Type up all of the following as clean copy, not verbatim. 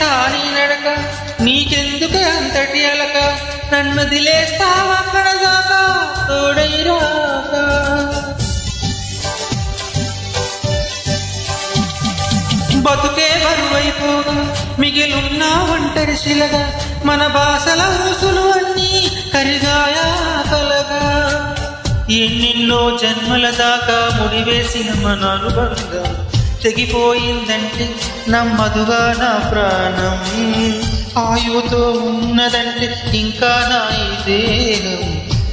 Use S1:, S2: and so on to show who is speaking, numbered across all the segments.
S1: చేస్తా నీ నడక, నీకెందుకు అంతటి అలక, నన్ను దిలేస్తావక్కడ దాకా తోడై రాక. బతుకే బరువైపోగా మిగిలున్న ఒంటరి శిలగా, మన భాషల ఊసులు అన్నీ కరిగాయా కలగా. ఎన్నెన్నో జన్మల దాకా ముడివేసిన మన అనుబంధం తెగిపోయిందంటే నమ్మదుగా నా ప్రాణం. ఆయువుతో ఉన్నదంటే ఇంకా నా ఈ దేహం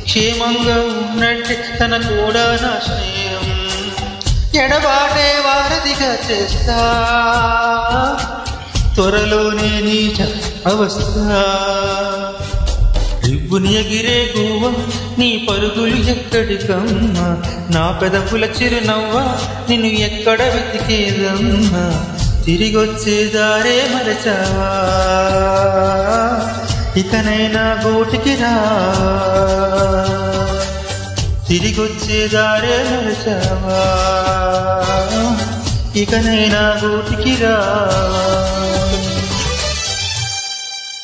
S1: క్షేమంగా ఉన్నట్టే తన కూడా నా స్నేహం. ఎడబాటే వారధిగా చేస్తా త్వరలోనే నీచ అవస్థ. రిబ్బుని ఎగిరే గువ్వ నీ పరుగులు ఎక్కడికమ్మా, నా పెదవుల చిరునవ్వా నిన్ను ఎక్కడ వెతికేదమ్మా. తిరిగొచ్చే దారే మరచావా, ఇకనైనా గూటికి రా. తిరిగొచ్చే దారే మరచావా, ఇకనైనా గూటికి రా.